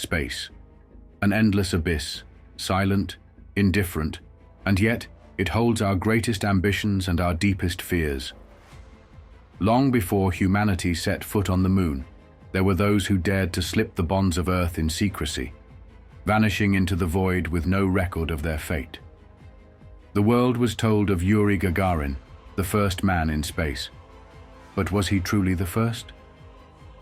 space. An endless abyss, silent, indifferent, and yet it holds our greatest ambitions and our deepest fears. Long before humanity set foot on the moon, there were those who dared to slip the bonds of Earth in secrecy, vanishing into the void with no record of their fate. The world was told of Yuri Gagarin, the first man in space. But was he truly the first?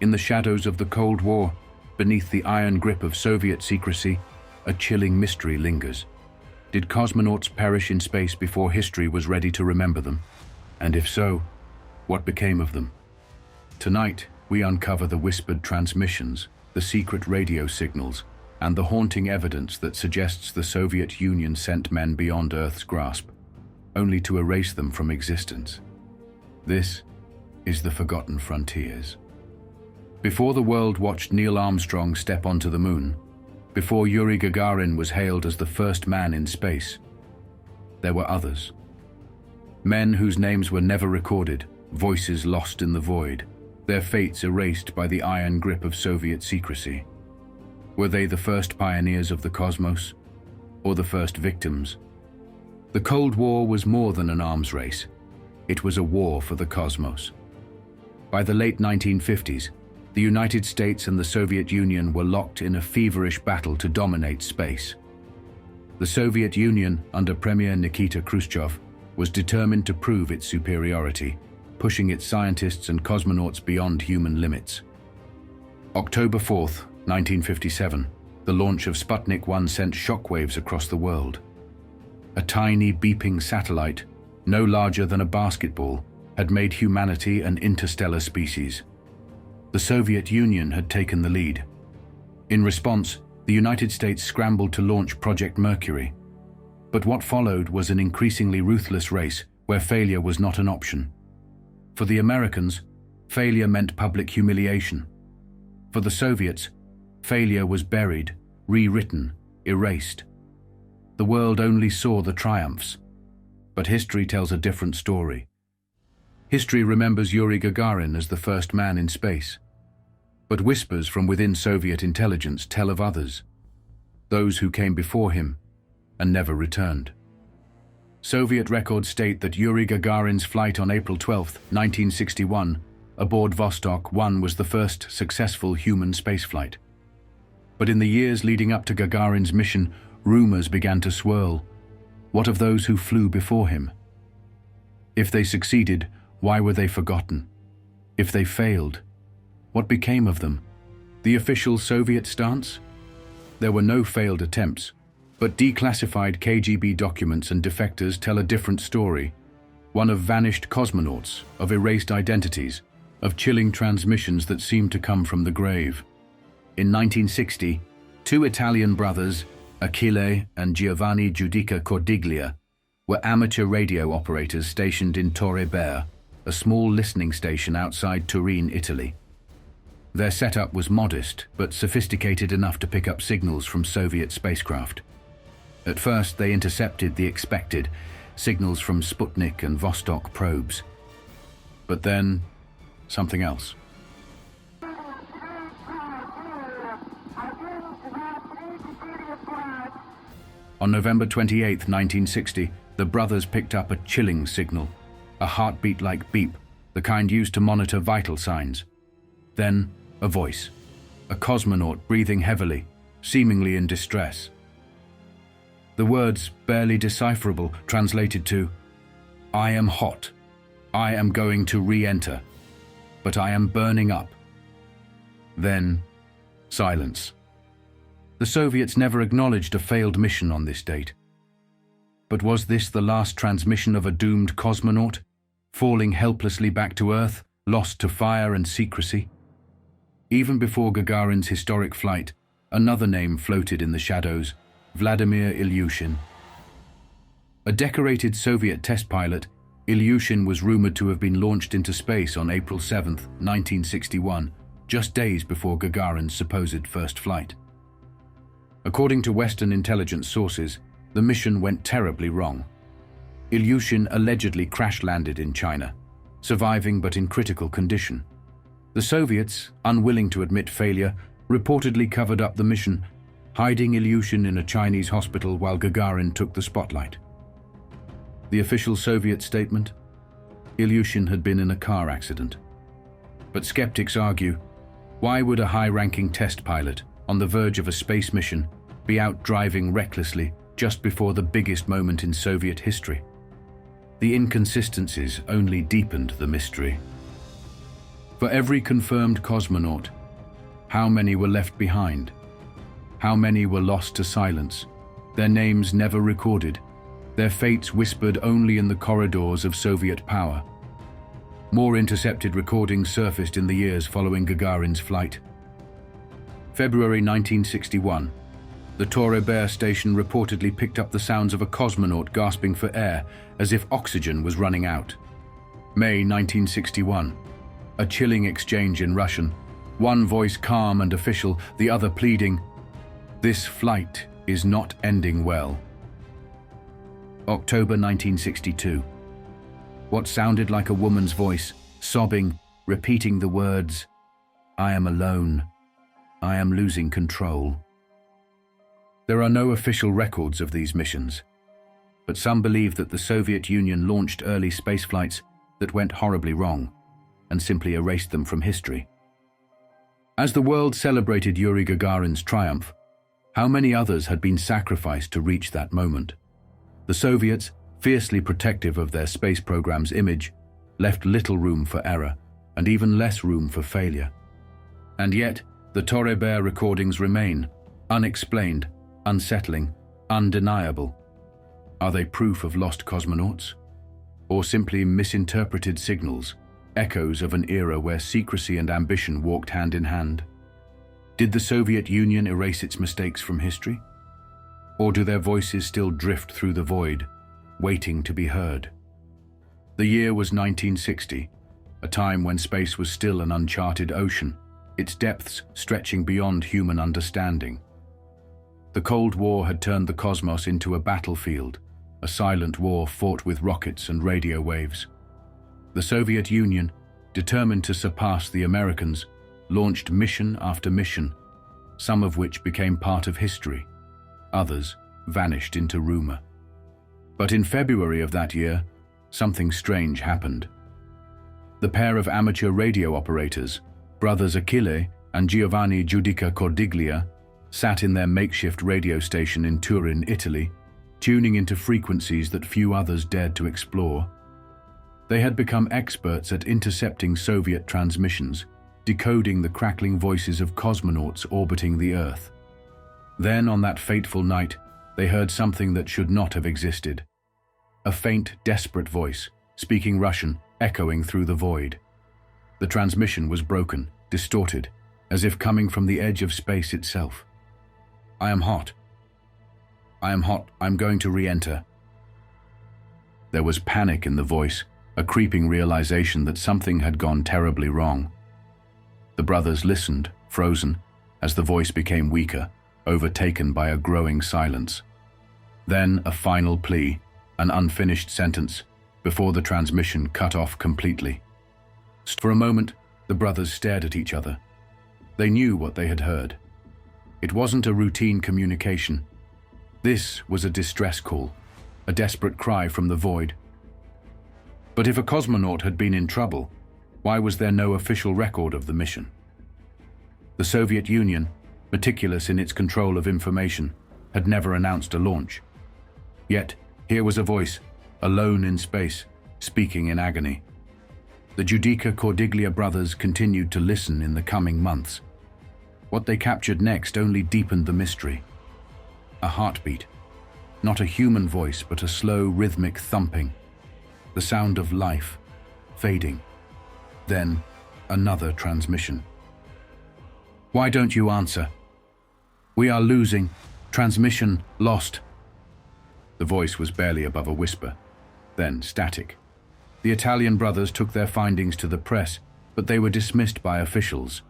In the shadows of the Cold War, beneath the iron grip of Soviet secrecy, a chilling mystery lingers. Did cosmonauts perish in space before history was ready to remember them? And if so, what became of them? Tonight, we uncover the whispered transmissions, the secret radio signals, and the haunting evidence that suggests the Soviet Union sent men beyond Earth's grasp, only to erase them from existence. This is the Forgotten Frontiers. Before the world watched Neil Armstrong step onto the moon, before Yuri Gagarin was hailed as the first man in space, there were others. Men whose names were never recorded, voices lost in the void, their fates erased by the iron grip of Soviet secrecy. Were they the first pioneers of the cosmos, or the first victims? The Cold War was more than an arms race. It was a war for the cosmos. By the late 1950s, the United States and the Soviet Union were locked in a feverish battle to dominate space. The Soviet Union, under Premier Nikita Khrushchev, was determined to prove its superiority, pushing its scientists and cosmonauts beyond human limits. October 4th, 1957, the launch of Sputnik 1 sent shockwaves across the world. A tiny beeping satellite, no larger than a basketball, had made humanity an interstellar species. The Soviet Union had taken the lead. In response, the United States scrambled to launch Project Mercury. But what followed was an increasingly ruthless race where failure was not an option. For the Americans, failure meant public humiliation. For the Soviets, failure was buried, rewritten, erased. The world only saw the triumphs. But history tells a different story. History remembers Yuri Gagarin as the first man in space. But whispers from within Soviet intelligence tell of others, those who came before him and never returned. Soviet records state that Yuri Gagarin's flight on April 12, 1961, aboard Vostok 1 was the first successful human spaceflight. But in the years leading up to Gagarin's mission, rumors began to swirl. What of those who flew before him? If they succeeded, why were they forgotten? If they failed, what became of them? The official Soviet stance? There were no failed attempts, but declassified KGB documents and defectors tell a different story, one of vanished cosmonauts, of erased identities, of chilling transmissions that seemed to come from the grave. In 1960, two Italian brothers, Achille and Giovanni Giudica Cordiglia, were amateur radio operators stationed in Torre Bere, a small listening station outside Turin, Italy. Their setup was modest, but sophisticated enough to pick up signals from Soviet spacecraft. At first, they intercepted the expected, signals from Sputnik and Vostok probes. But then, something else. On November 28, 1960, the brothers picked up a chilling signal, a heartbeat-like beep, the kind used to monitor vital signs. Then, a voice, a cosmonaut breathing heavily, seemingly in distress. The words, barely decipherable, translated to, "I am hot. I am going to re-enter, but I am burning up." Then, silence. The Soviets never acknowledged a failed mission on this date. But was this the last transmission of a doomed cosmonaut, falling helplessly back to Earth, lost to fire and secrecy? Even before Gagarin's historic flight, another name floated in the shadows, Vladimir Ilyushin. A decorated Soviet test pilot, Ilyushin was rumored to have been launched into space on April 7, 1961, just days before Gagarin's supposed first flight. According to Western intelligence sources, the mission went terribly wrong. Ilyushin allegedly crash-landed in China, surviving but in critical condition. The Soviets, unwilling to admit failure, reportedly covered up the mission, hiding Ilyushin in a Chinese hospital while Gagarin took the spotlight. The official Soviet statement? Ilyushin had been in a car accident. But skeptics argue, why would a high-ranking test pilot, on the verge of a space mission, be out driving recklessly just before the biggest moment in Soviet history? The inconsistencies only deepened the mystery. For every confirmed cosmonaut, how many were left behind? How many were lost to silence, their names never recorded, their fates whispered only in the corridors of Soviet power? More intercepted recordings surfaced in the years following Gagarin's flight. February 1961. The Torrebert station reportedly picked up the sounds of a cosmonaut gasping for air as if oxygen was running out. May 1961. A chilling exchange in Russian, one voice calm and official, the other pleading, "This flight is not ending well." October 1962. What sounded like a woman's voice, sobbing, repeating the words, "I am alone. I am losing control." There are no official records of these missions, but some believe that the Soviet Union launched early space flights that went horribly wrong and simply erased them from history. As the world celebrated Yuri Gagarin's triumph, how many others had been sacrificed to reach that moment? The Soviets, fiercely protective of their space program's image, left little room for error and even less room for failure. And yet, the Torrebert recordings remain unexplained, unsettling, undeniable. Are they proof of lost cosmonauts? Or simply misinterpreted signals, echoes of an era where secrecy and ambition walked hand in hand? Did the Soviet Union erase its mistakes from history? Or do their voices still drift through the void, waiting to be heard? The year was 1960, a time when space was still an uncharted ocean, its depths stretching beyond human understanding. The Cold War had turned the cosmos into a battlefield, a silent war fought with rockets and radio waves. The Soviet Union, determined to surpass the Americans, launched mission after mission, some of which became part of history, others vanished into rumor. But in February of that year, something strange happened. The pair of amateur radio operators, brothers Achille and Giovanni Giudica Cordiglia, sat in their makeshift radio station in Turin, Italy, tuning into frequencies that few others dared to explore. They had become experts at intercepting Soviet transmissions, decoding the crackling voices of cosmonauts orbiting the Earth. Then, on that fateful night, they heard something that should not have existed. A faint, desperate voice, speaking Russian, echoing through the void. The transmission was broken, distorted, as if coming from the edge of space itself. "I am hot. I am hot. I'm going to re-enter." There was panic in the voice, a creeping realization that something had gone terribly wrong. The brothers listened, frozen, as the voice became weaker, overtaken by a growing silence. Then a final plea, an unfinished sentence, before the transmission cut off completely. For a moment, the brothers stared at each other. They knew what they had heard. It wasn't a routine communication. This was a distress call, a desperate cry from the void. But if a cosmonaut had been in trouble, why was there no official record of the mission? The Soviet Union, meticulous in its control of information, had never announced a launch. Yet, here was a voice, alone in space, speaking in agony. The Giudica Cordiglia brothers continued to listen in the coming months. What they captured next only deepened the mystery. A heartbeat, not a human voice, but a slow, rhythmic thumping. The sound of life, fading. Then, another transmission. "Why don't you answer? We are losing. Transmission lost." The voice was barely above a whisper, then static. The Italian brothers took their findings to the press, but they were dismissed by officials.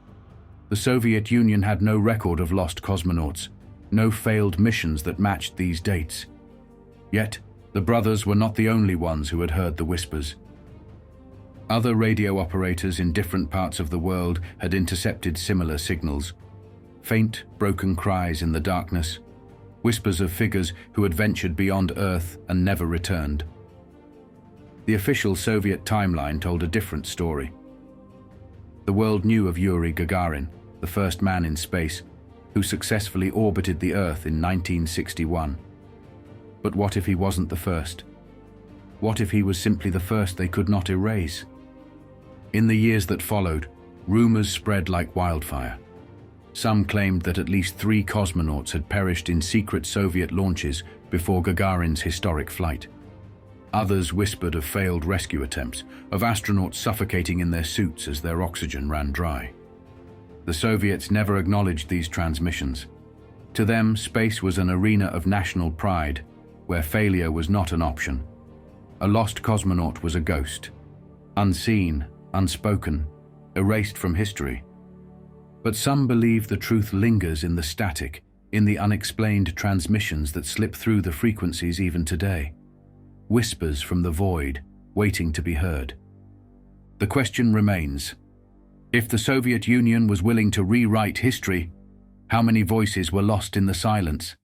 The Soviet Union had no record of lost cosmonauts, no failed missions that matched these dates. Yet, the brothers were not the only ones who had heard the whispers. Other radio operators in different parts of the world had intercepted similar signals. faint, broken cries in the darkness, whispers of figures who had ventured beyond Earth and never returned. The official Soviet timeline told a different story. The world knew of Yuri Gagarin, the first man in space, who successfully orbited the Earth in 1961. But what if he wasn't the first? What if he was simply the first they could not erase? In the years that followed, rumors spread like wildfire. Some claimed that at least 3 cosmonauts had perished in secret Soviet launches before Gagarin's historic flight. Others whispered of failed rescue attempts, of astronauts suffocating in their suits as their oxygen ran dry. The Soviets never acknowledged these transmissions. To them, space was an arena of national pride, where failure was not an option. A lost cosmonaut was a ghost, unseen, unspoken, erased from history. But some believe the truth lingers in the static, in the unexplained transmissions that slip through the frequencies even today. Whispers from the void, waiting to be heard. The question remains, if the Soviet Union was willing to rewrite history, how many voices were lost in the silence?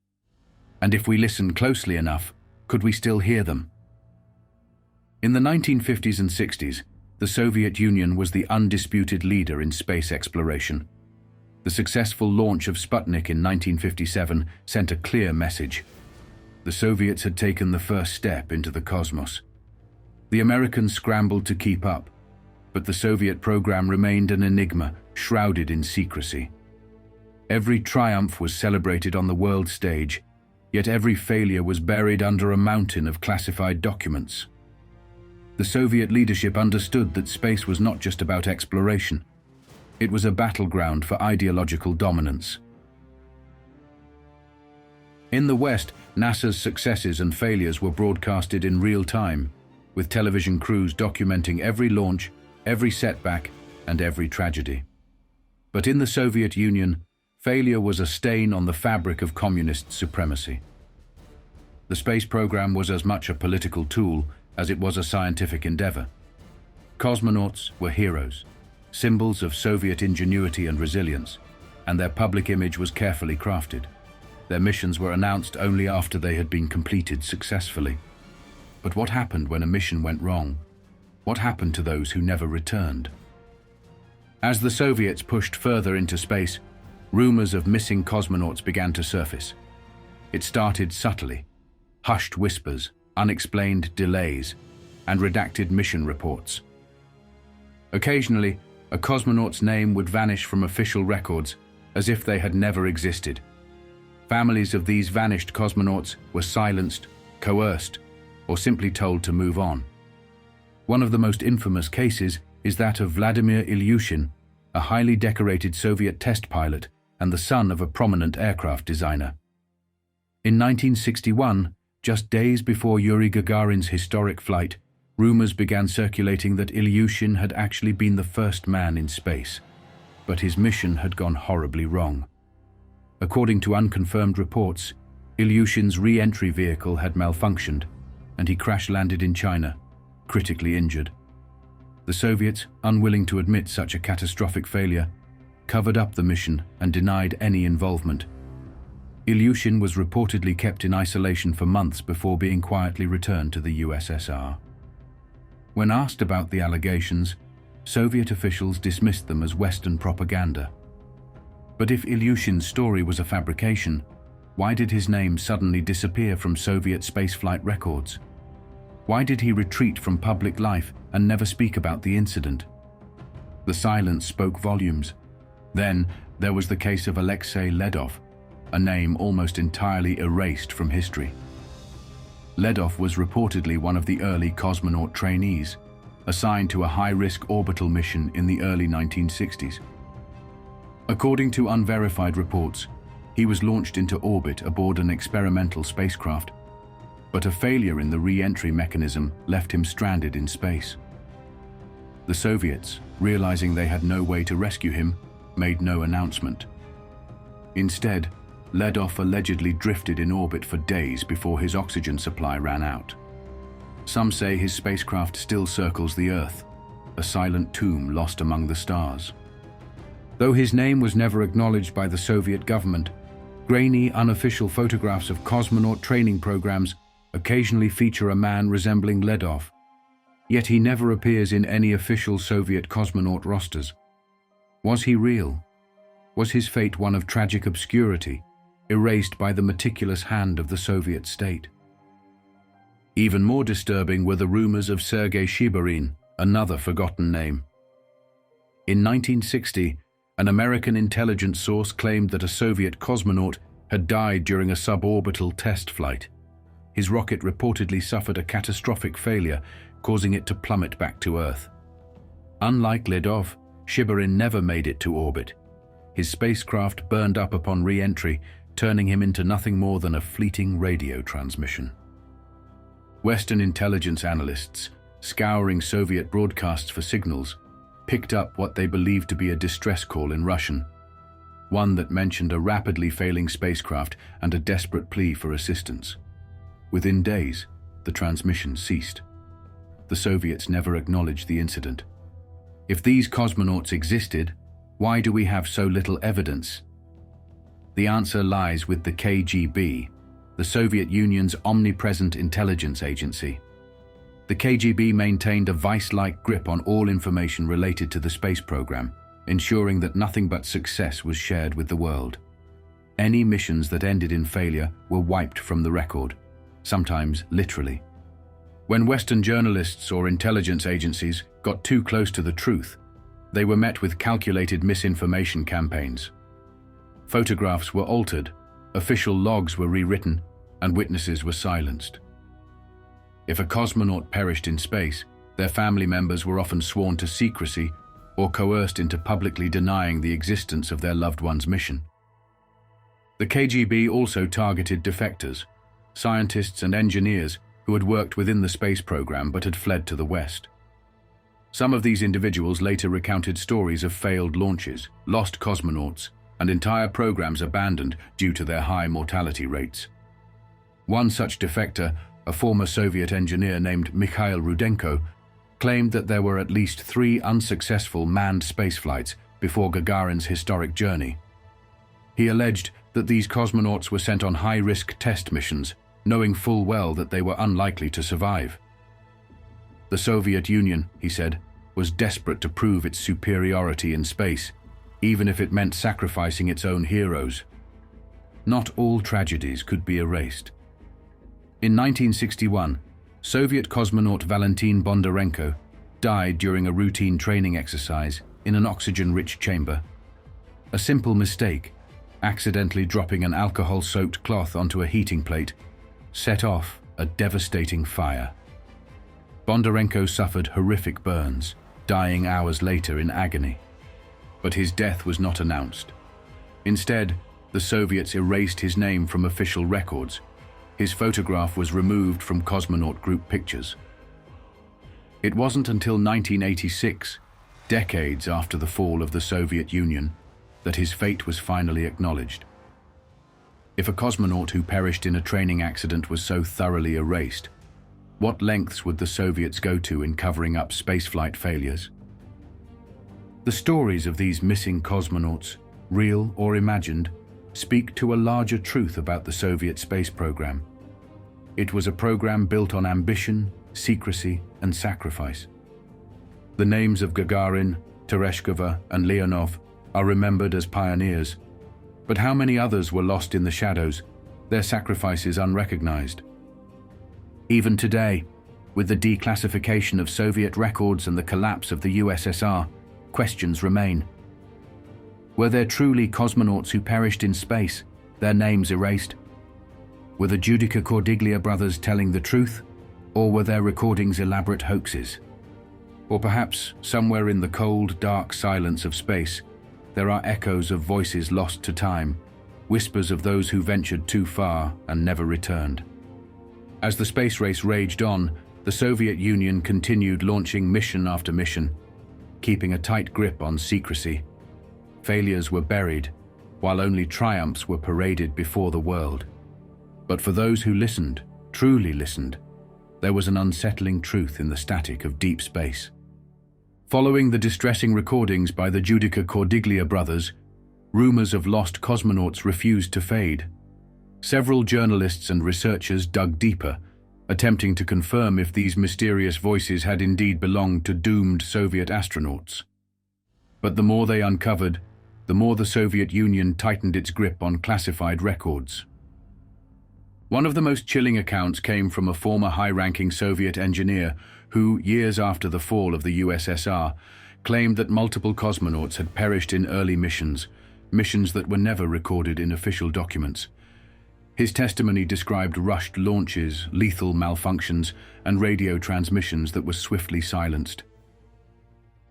And if we listen closely enough, could we still hear them? In the 1950s and 60s, the Soviet Union was the undisputed leader in space exploration. The successful launch of Sputnik in 1957 sent a clear message. The Soviets had taken the first step into the cosmos. The Americans scrambled to keep up, but the Soviet program remained an enigma, shrouded in secrecy. Every triumph was celebrated on the world stage, yet every failure was buried under a mountain of classified documents. The Soviet leadership understood that space was not just about exploration. It was a battleground for ideological dominance. In the West, NASA's successes and failures were broadcasted in real time, with television crews documenting every launch, every setback, and every tragedy. But in the Soviet Union, failure was a stain on the fabric of communist supremacy. The space program was as much a political tool as it was a scientific endeavor. Cosmonauts were heroes, symbols of Soviet ingenuity and resilience, and their public image was carefully crafted. Their missions were announced only after they had been completed successfully. But what happened when a mission went wrong? What happened to those who never returned? As the Soviets pushed further into space, rumors of missing cosmonauts began to surface. It started subtly: hushed whispers, unexplained delays, and redacted mission reports. Occasionally, a cosmonaut's name would vanish from official records as if they had never existed. Families of these vanished cosmonauts were silenced, coerced, or simply told to move on. One of the most infamous cases is that of Vladimir Ilyushin, a highly decorated Soviet test pilot and the son of a prominent aircraft designer. In 1961, just days before Yuri Gagarin's historic flight, rumors began circulating that Ilyushin had actually been the first man in space, but his mission had gone horribly wrong. According to unconfirmed reports, Ilyushin's re-entry vehicle had malfunctioned, and he crash-landed in China, critically injured. The Soviets, unwilling to admit such a catastrophic failure, covered up the mission and denied any involvement. Ilyushin was reportedly kept in isolation for months before being quietly returned to the USSR. When asked about the allegations, Soviet officials dismissed them as Western propaganda. But if Ilyushin's story was a fabrication, why did his name suddenly disappear from Soviet spaceflight records? Why did he retreat from public life and never speak about the incident? The silence spoke volumes. Then there was the case of Alexei Ledov, a name almost entirely erased from history. Ledov was reportedly one of the early cosmonaut trainees, assigned to a high-risk orbital mission in the early 1960s. According to unverified reports, he was launched into orbit aboard an experimental spacecraft, but a failure in the re-entry mechanism left him stranded in space. The Soviets, realizing they had no way to rescue him, made no announcement. Instead, Ledov allegedly drifted in orbit for days before his oxygen supply ran out. Some say his spacecraft still circles the Earth, a silent tomb lost among the stars. Though his name was never acknowledged by the Soviet government, grainy, unofficial photographs of cosmonaut training programs occasionally feature a man resembling Ledov. Yet he never appears in any official Soviet cosmonaut rosters. Was he real? Was his fate one of tragic obscurity, erased by the meticulous hand of the Soviet state? Even more disturbing were the rumors of Sergei Shibarin, another forgotten name. In 1960, an American intelligence source claimed that a Soviet cosmonaut had died during a suborbital test flight. His rocket reportedly suffered a catastrophic failure, causing it to plummet back to Earth. Unlike Ledov, Shibarin never made it to orbit. His spacecraft burned up upon re-entry, turning him into nothing more than a fleeting radio transmission. Western intelligence analysts, scouring Soviet broadcasts for signals, picked up what they believed to be a distress call in Russian, one that mentioned a rapidly failing spacecraft and a desperate plea for assistance. Within days, the transmission ceased. The Soviets never acknowledged the incident. If these cosmonauts existed, why do we have so little evidence? The answer lies with the KGB, the Soviet Union's omnipresent intelligence agency. The KGB maintained a vice-like grip on all information related to the space program, ensuring that nothing but success was shared with the world. Any missions that ended in failure were wiped from the record, sometimes literally. When Western journalists or intelligence agencies got too close to the truth, they were met with calculated misinformation campaigns. Photographs were altered, official logs were rewritten, and witnesses were silenced. If a cosmonaut perished in space, their family members were often sworn to secrecy or coerced into publicly denying the existence of their loved one's mission. The KGB also targeted defectors, scientists and engineers who had worked within the space program but had fled to the West. Some of these individuals later recounted stories of failed launches, lost cosmonauts, and entire programs abandoned due to their high mortality rates. One such defector, a former Soviet engineer named Mikhail Rudenko, claimed that there were at least 3 unsuccessful manned spaceflights before Gagarin's historic journey. He alleged that these cosmonauts were sent on high-risk test missions, knowing full well that they were unlikely to survive. The Soviet Union, he said, was desperate to prove its superiority in space, even if it meant sacrificing its own heroes. Not all tragedies could be erased. In 1961, Soviet cosmonaut Valentin Bondarenko died during a routine training exercise in an oxygen-rich chamber. A simple mistake, accidentally dropping an alcohol-soaked cloth onto a heating plate, set off a devastating fire. Bondarenko suffered horrific burns, dying hours later in agony. But his death was not announced. Instead, the Soviets erased his name from official records. His photograph was removed from cosmonaut group pictures. It wasn't until 1986, decades after the fall of the Soviet Union, that his fate was finally acknowledged. If a cosmonaut who perished in a training accident was so thoroughly erased, what lengths would the Soviets go to in covering up spaceflight failures? The stories of these missing cosmonauts, real or imagined, speak to a larger truth about the Soviet space program. It was a program built on ambition, secrecy, and sacrifice. The names of Gagarin, Tereshkova, and Leonov are remembered as pioneers, but how many others were lost in the shadows, their sacrifices unrecognized? Even today, with the declassification of Soviet records and the collapse of the USSR, questions remain. Were there truly cosmonauts who perished in space, their names erased? Were the Judica Cordiglia brothers telling the truth, or were their recordings elaborate hoaxes? Or perhaps, somewhere in the cold, dark silence of space, there are echoes of voices lost to time, whispers of those who ventured too far and never returned. As the space race raged on, the Soviet Union continued launching mission after mission, keeping a tight grip on secrecy. Failures were buried, while only triumphs were paraded before the world. But for those who listened, truly listened, there was an unsettling truth in the static of deep space. Following the distressing recordings by the Giudica Cordiglia brothers, rumors of lost cosmonauts refused to fade. Several journalists and researchers dug deeper, attempting to confirm if these mysterious voices had indeed belonged to doomed Soviet astronauts. But the more they uncovered, the more the Soviet Union tightened its grip on classified records. One of the most chilling accounts came from a former high-ranking Soviet engineer who, years after the fall of the USSR, claimed that multiple cosmonauts had perished in early missions that were never recorded in official documents. His testimony described rushed launches, lethal malfunctions, and radio transmissions that were swiftly silenced.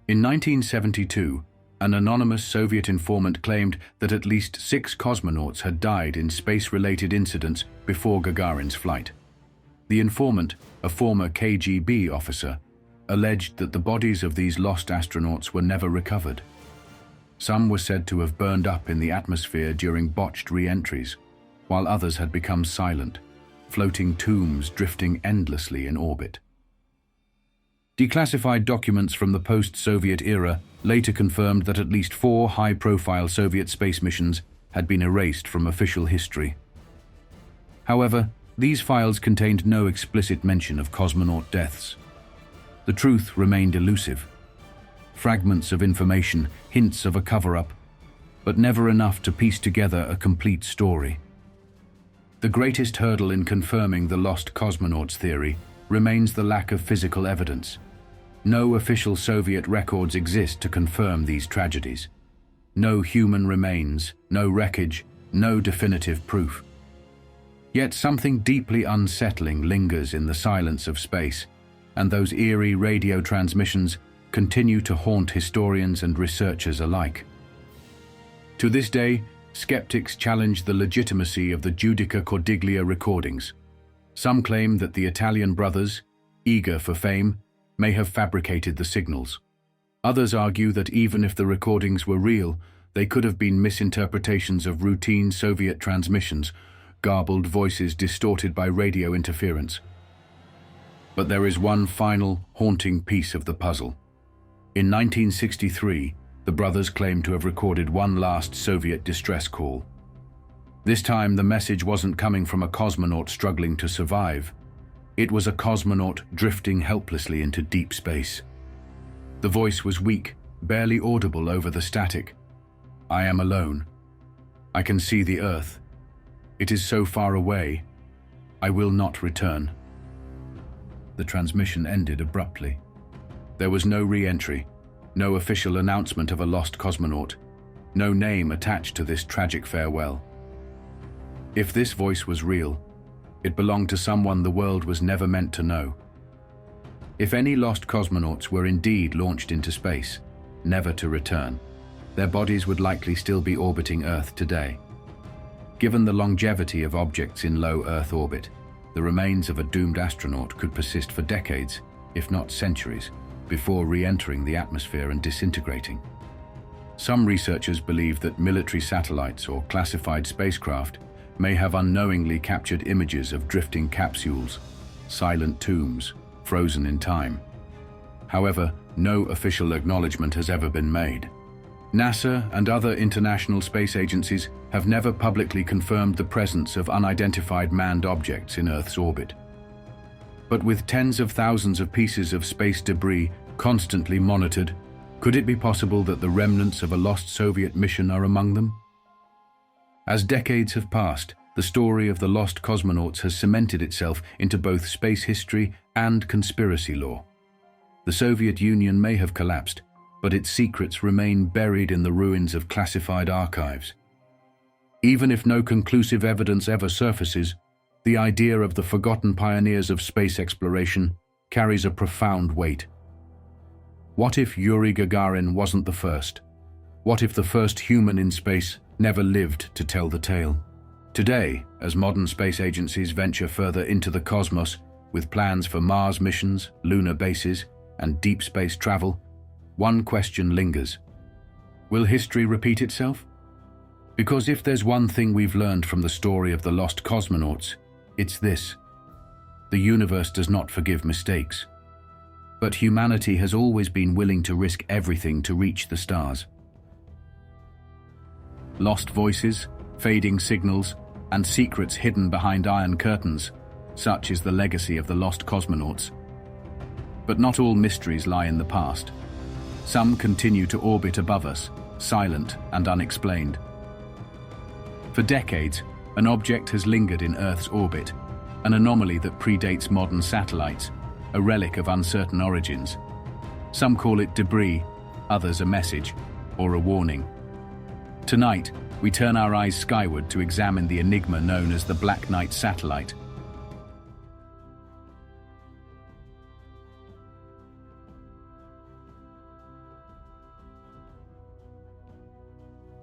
In 1972, an anonymous Soviet informant claimed that at least 6 cosmonauts had died in space-related incidents before Gagarin's flight. The informant, a former KGB officer, alleged that the bodies of these lost astronauts were never recovered. Some were said to have burned up in the atmosphere during botched re-entries, while others had become silent, floating tombs drifting endlessly in orbit. Declassified documents from the post-Soviet era later confirmed that at least 4 high-profile Soviet space missions had been erased from official history. However, these files contained no explicit mention of cosmonaut deaths. The truth remained elusive. Fragments of information, hints of a cover-up, but never enough to piece together a complete story. The greatest hurdle in confirming the lost cosmonauts theory remains the lack of physical evidence. No official Soviet records exist to confirm these tragedies. No human remains, no wreckage, no definitive proof. Yet something deeply unsettling lingers in the silence of space, and those eerie radio transmissions continue to haunt historians and researchers alike. To this day, skeptics challenge the legitimacy of the Giudica Cordiglia recordings. Some claim that the Italian brothers, eager for fame, may have fabricated the signals. Others argue that even if the recordings were real, they could have been misinterpretations of routine Soviet transmissions, garbled voices distorted by radio interference. But there is one final, haunting piece of the puzzle. In 1963, the brothers claimed to have recorded one last Soviet distress call. This time, the message wasn't coming from a cosmonaut struggling to survive. It was a cosmonaut drifting helplessly into deep space. The voice was weak, barely audible over the static. "I am alone. I can see the Earth. It is so far away. I will not return." The transmission ended abruptly. There was no re-entry, no official announcement of a lost cosmonaut, no name attached to this tragic farewell. If this voice was real, it belonged to someone the world was never meant to know. If any lost cosmonauts were indeed launched into space, never to return, their bodies would likely still be orbiting Earth today. Given the longevity of objects in low Earth orbit, the remains of a doomed astronaut could persist for decades, if not centuries, before re-entering the atmosphere and disintegrating. Some researchers believe that military satellites or classified spacecraft may have unknowingly captured images of drifting capsules, silent tombs, frozen in time. However, no official acknowledgement has ever been made. NASA and other international space agencies have never publicly confirmed the presence of unidentified manned objects in Earth's orbit. But with tens of thousands of pieces of space debris constantly monitored, could it be possible that the remnants of a lost Soviet mission are among them? As decades have passed, the story of the lost cosmonauts has cemented itself into both space history and conspiracy lore. The Soviet Union may have collapsed, but its secrets remain buried in the ruins of classified archives. Even if no conclusive evidence ever surfaces, the idea of the forgotten pioneers of space exploration carries a profound weight. What if Yuri Gagarin wasn't the first? What if the first human in space never lived to tell the tale? Today, as modern space agencies venture further into the cosmos with plans for Mars missions, lunar bases, and deep space travel, one question lingers. Will history repeat itself? Because if there's one thing we've learned from the story of the lost cosmonauts, it's this: the universe does not forgive mistakes. But humanity has always been willing to risk everything to reach the stars. Lost voices, fading signals, and secrets hidden behind iron curtains, such is the legacy of the lost cosmonauts. But not all mysteries lie in the past. Some continue to orbit above us, silent and unexplained. For decades, an object has lingered in Earth's orbit, an anomaly that predates modern satellites, a relic of uncertain origins. Some call it debris, others a message or a warning. Tonight, we turn our eyes skyward to examine the enigma known as the Black Knight satellite.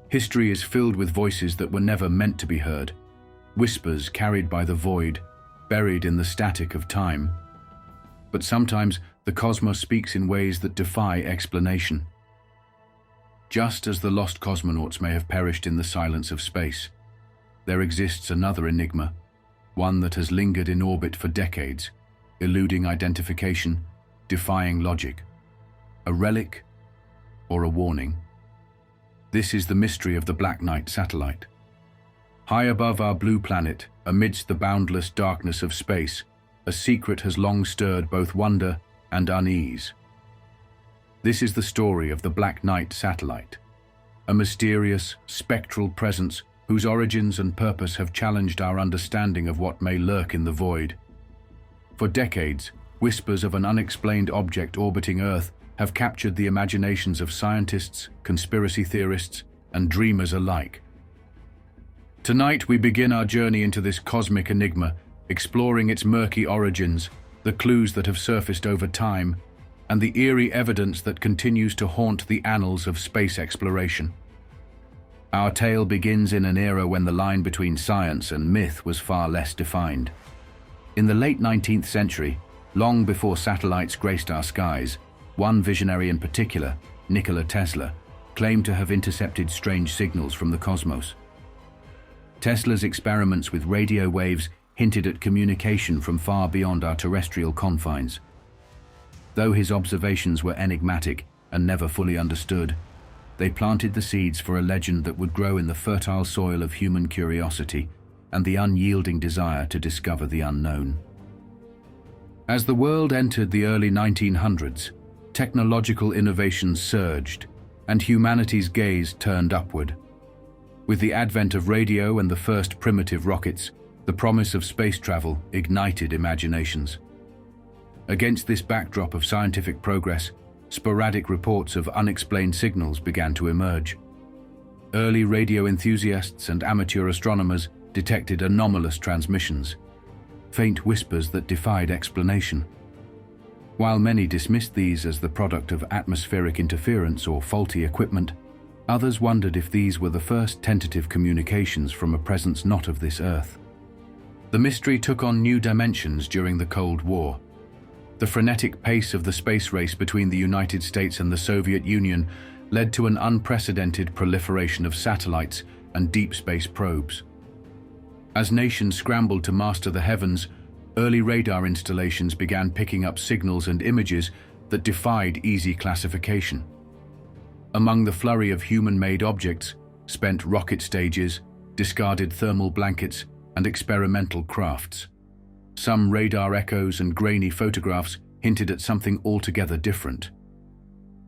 History is filled with voices that were never meant to be heard, whispers carried by the void, buried in the static of time. But sometimes the cosmos speaks in ways that defy explanation. Just as the lost cosmonauts may have perished in the silence of space, there exists another enigma, one that has lingered in orbit for decades, eluding identification, defying logic. A relic or a warning? This is the mystery of the Black Knight satellite. High above our blue planet, amidst the boundless darkness of space, a secret has long stirred both wonder and unease. This is the story of the Black Knight satellite, a mysterious, spectral presence whose origins and purpose have challenged our understanding of what may lurk in the void. For decades, whispers of an unexplained object orbiting Earth have captured the imaginations of scientists, conspiracy theorists, and dreamers alike. Tonight we begin our journey into this cosmic enigma, exploring its murky origins, the clues that have surfaced over time, and the eerie evidence that continues to haunt the annals of space exploration. Our tale begins in an era when the line between science and myth was far less defined. In the late 19th century, long before satellites graced our skies, one visionary in particular, Nikola Tesla, claimed to have intercepted strange signals from the cosmos. Tesla's experiments with radio waves hinted at communication from far beyond our terrestrial confines. Though his observations were enigmatic and never fully understood, they planted the seeds for a legend that would grow in the fertile soil of human curiosity and the unyielding desire to discover the unknown. As the world entered the early 1900s, technological innovations surged, and humanity's gaze turned upward. With the advent of radio and the first primitive rockets, the promise of space travel ignited imaginations. Against this backdrop of scientific progress, sporadic reports of unexplained signals began to emerge. Early radio enthusiasts and amateur astronomers detected anomalous transmissions, faint whispers that defied explanation. While many dismissed these as the product of atmospheric interference or faulty equipment, others wondered if these were the first tentative communications from a presence not of this Earth. The mystery took on new dimensions during the Cold War. The frenetic pace of the space race between the United States and the Soviet Union led to an unprecedented proliferation of satellites and deep space probes. As nations scrambled to master the heavens, early radar installations began picking up signals and images that defied easy classification. Among the flurry of human-made objects, spent rocket stages, discarded thermal blankets, and experimental crafts. Some radar echoes and grainy photographs hinted at something altogether different.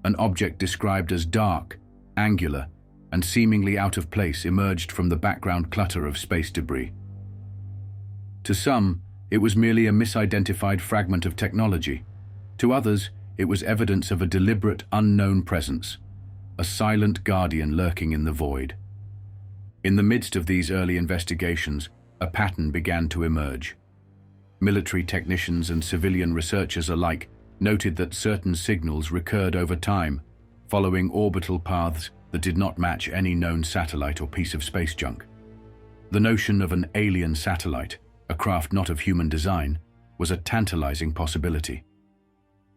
An object described as dark, angular, and seemingly out of place emerged from the background clutter of space debris. To some, it was merely a misidentified fragment of technology. To others, it was evidence of a deliberate, unknown presence, a silent guardian lurking in the void. In the midst of these early investigations, a pattern began to emerge. Military technicians and civilian researchers alike noted that certain signals recurred over time, following orbital paths that did not match any known satellite or piece of space junk. The notion of an alien satellite, a craft not of human design, was a tantalizing possibility.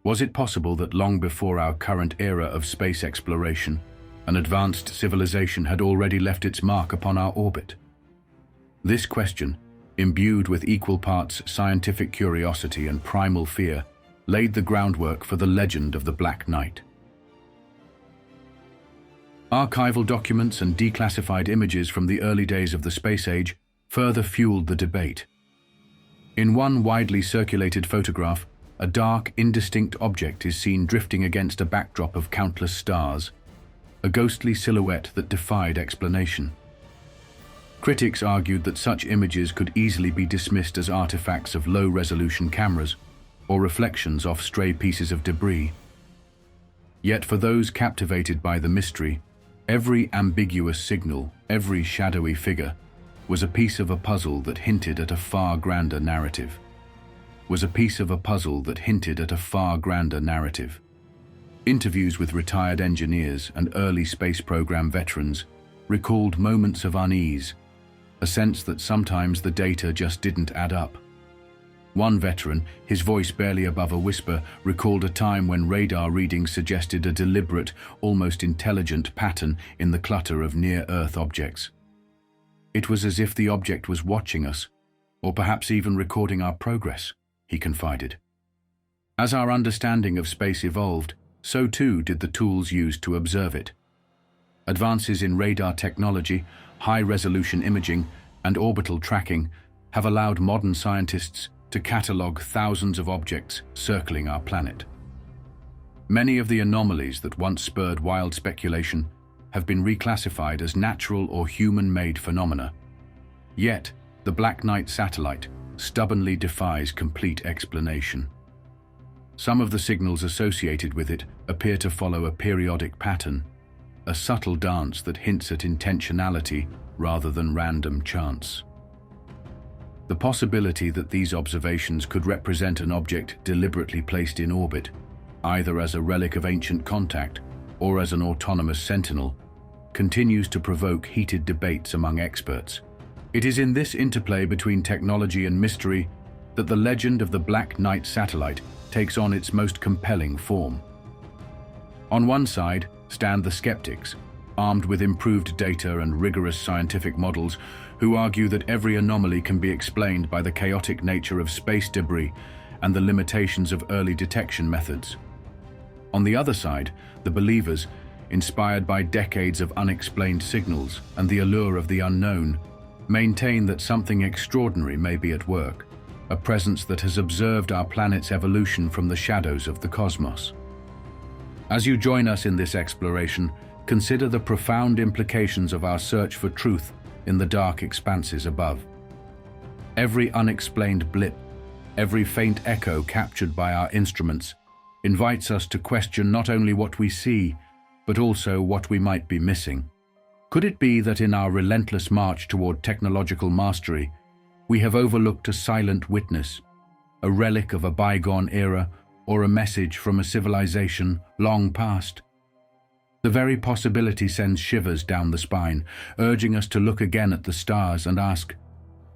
Was it possible that long before our current era of space exploration, an advanced civilization had already left its mark upon our orbit? This question, imbued with equal parts scientific curiosity and primal fear, laid the groundwork for the legend of the Black Knight. Archival documents and declassified images from the early days of the space age further fueled the debate. In one widely circulated photograph, a dark, indistinct object is seen drifting against a backdrop of countless stars, a ghostly silhouette that defied explanation. Critics argued that such images could easily be dismissed as artifacts of low-resolution cameras or reflections off stray pieces of debris. Yet for those captivated by the mystery, every ambiguous signal, every shadowy figure, was a piece of a puzzle that hinted at a far grander narrative. Interviews with retired engineers and early space program veterans recalled moments of unease, a sense that sometimes the data just didn't add up. One veteran, his voice barely above a whisper, recalled a time when radar readings suggested a deliberate, almost intelligent pattern in the clutter of near-Earth objects. It was as if the object was watching us, or perhaps even recording our progress, he confided. As our understanding of space evolved, so too did the tools used to observe it. Advances in radar technology, high-resolution imaging, and orbital tracking have allowed modern scientists to catalogue thousands of objects circling our planet. Many of the anomalies that once spurred wild speculation have been reclassified as natural or human-made phenomena. Yet, the Black Knight satellite stubbornly defies complete explanation. Some of the signals associated with it appear to follow a periodic pattern, a subtle dance that hints at intentionality rather than random chance. The possibility that these observations could represent an object deliberately placed in orbit, either as a relic of ancient contact or as an autonomous sentinel, continues to provoke heated debates among experts. It is in this interplay between technology and mystery that the legend of the Black Knight satellite takes on its most compelling form. On one side stand the skeptics, armed with improved data and rigorous scientific models, who argue that every anomaly can be explained by the chaotic nature of space debris and the limitations of early detection methods. On the other side, the believers, inspired by decades of unexplained signals and the allure of the unknown, maintain that something extraordinary may be at work, a presence that has observed our planet's evolution from the shadows of the cosmos. As you join us in this exploration, consider the profound implications of our search for truth in the dark expanses above. Every unexplained blip, every faint echo captured by our instruments, invites us to question not only what we see, but also what we might be missing. Could it be that in our relentless march toward technological mastery, we have overlooked a silent witness, a relic of a bygone era, or a message from a civilization long past? The very possibility sends shivers down the spine, urging us to look again at the stars and ask,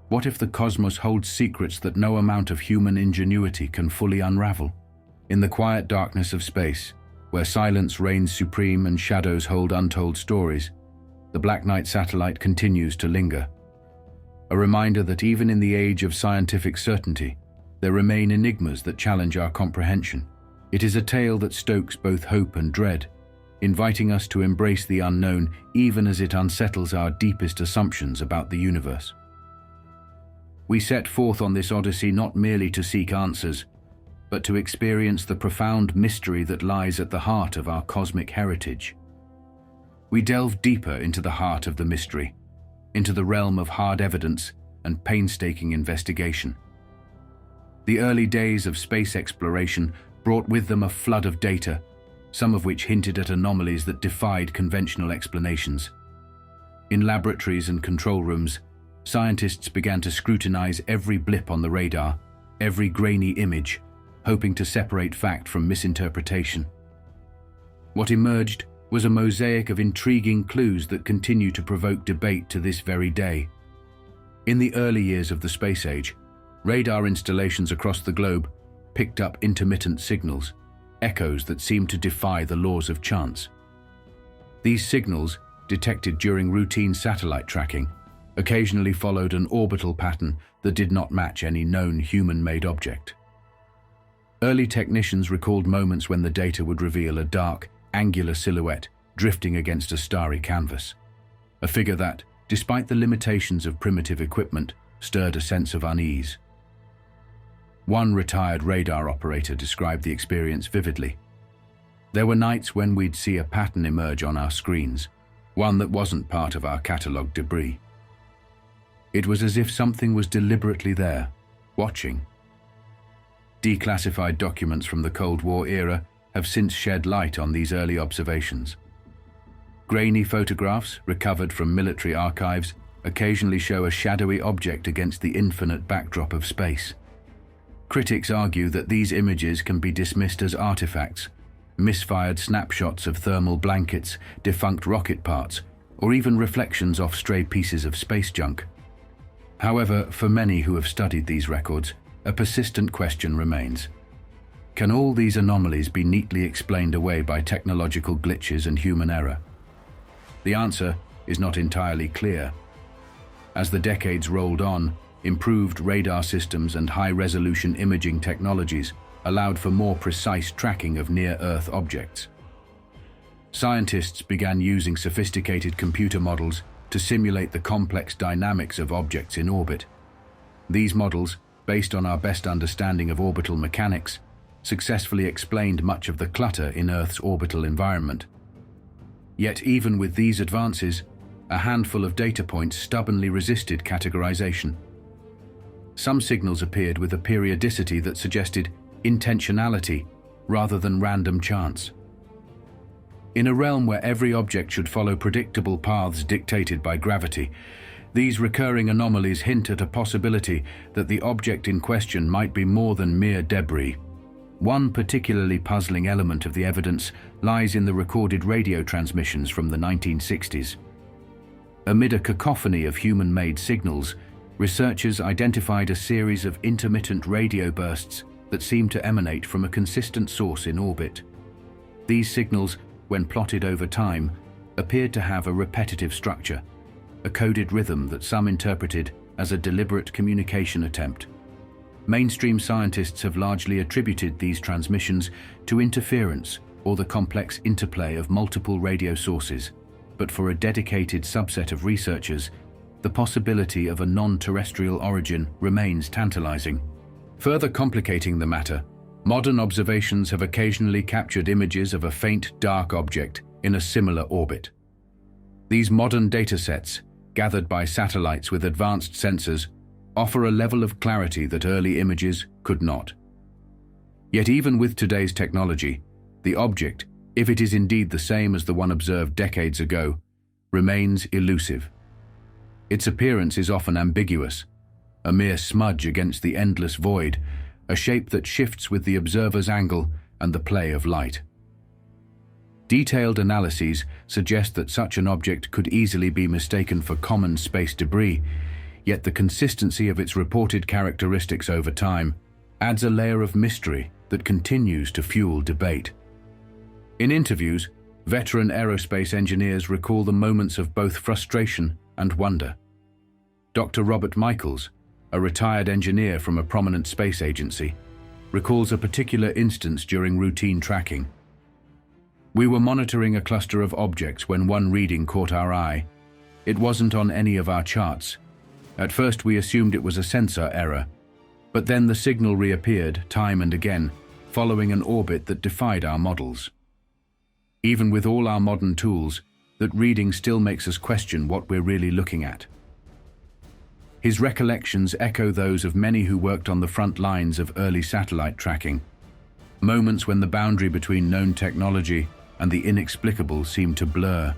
what if the cosmos holds secrets that no amount of human ingenuity can fully unravel? In the quiet darkness of space, where silence reigns supreme and shadows hold untold stories, the Black Knight satellite continues to linger. A reminder that even in the age of scientific certainty, there remain enigmas that challenge our comprehension. It is a tale that stokes both hope and dread, inviting us to embrace the unknown even as it unsettles our deepest assumptions about the universe. We set forth on this odyssey not merely to seek answers, but to experience the profound mystery that lies at the heart of our cosmic heritage. We delve deeper into the heart of the mystery, into the realm of hard evidence and painstaking investigation. The early days of space exploration brought with them a flood of data, some of which hinted at anomalies that defied conventional explanations. In laboratories and control rooms, scientists began to scrutinize every blip on the radar, every grainy image, hoping to separate fact from misinterpretation. What emerged was a mosaic of intriguing clues that continue to provoke debate to this very day. In the early years of the space age, radar installations across the globe picked up intermittent signals, echoes that seemed to defy the laws of chance. These signals, detected during routine satellite tracking, occasionally followed an orbital pattern that did not match any known human-made object. Early technicians recalled moments when the data would reveal a dark, angular silhouette drifting against a starry canvas. A figure that, despite the limitations of primitive equipment, stirred a sense of unease. One retired radar operator described the experience vividly. There were nights when we'd see a pattern emerge on our screens, one that wasn't part of our catalogued debris. It was as if something was deliberately there, watching. Declassified documents from the Cold War era have since shed light on these early observations. Grainy photographs, recovered from military archives, occasionally show a shadowy object against the infinite backdrop of space. Critics argue that these images can be dismissed as artifacts, misfired snapshots of thermal blankets, defunct rocket parts, or even reflections off stray pieces of space junk. However, for many who have studied these records, a persistent question remains. Can all these anomalies be neatly explained away by technological glitches and human error? The answer is not entirely clear. As the decades rolled on, improved radar systems and high-resolution imaging technologies allowed for more precise tracking of near-Earth objects. Scientists began using sophisticated computer models to simulate the complex dynamics of objects in orbit. These models, based on our best understanding of orbital mechanics, successfully explained much of the clutter in Earth's orbital environment. Yet even with these advances, a handful of data points stubbornly resisted categorization. Some signals appeared with a periodicity that suggested intentionality rather than random chance. In a realm where every object should follow predictable paths dictated by gravity, these recurring anomalies hint at a possibility that the object in question might be more than mere debris. One particularly puzzling element of the evidence lies in the recorded radio transmissions from the 1960s. Amid a cacophony of human-made signals, researchers identified a series of intermittent radio bursts that seemed to emanate from a consistent source in orbit. These signals, when plotted over time, appeared to have a repetitive structure, a coded rhythm that some interpreted as a deliberate communication attempt. Mainstream scientists have largely attributed these transmissions to interference or the complex interplay of multiple radio sources, but for a dedicated subset of researchers, the possibility of a non-terrestrial origin remains tantalizing. Further complicating the matter, modern observations have occasionally captured images of a faint, dark object in a similar orbit. These modern datasets, gathered by satellites with advanced sensors, offer a level of clarity that early images could not. Yet even with today's technology, the object, if it is indeed the same as the one observed decades ago, remains elusive. Its appearance is often ambiguous, a mere smudge against the endless void, a shape that shifts with the observer's angle and the play of light. Detailed analyses suggest that such an object could easily be mistaken for common space debris, yet the consistency of its reported characteristics over time adds a layer of mystery that continues to fuel debate. In interviews, veteran aerospace engineers recall the moments of both frustration and wonder. Dr. Robert Michaels, a retired engineer from a prominent space agency, recalls a particular instance during routine tracking. "We were monitoring a cluster of objects when one reading caught our eye. It wasn't on any of our charts. At first we assumed it was a sensor error, but then the signal reappeared time and again, following an orbit that defied our models. Even with all our modern tools, that reading still makes us question what we're really looking at." His recollections echo those of many who worked on the front lines of early satellite tracking, moments when the boundary between known technology and the inexplicable seemed to blur.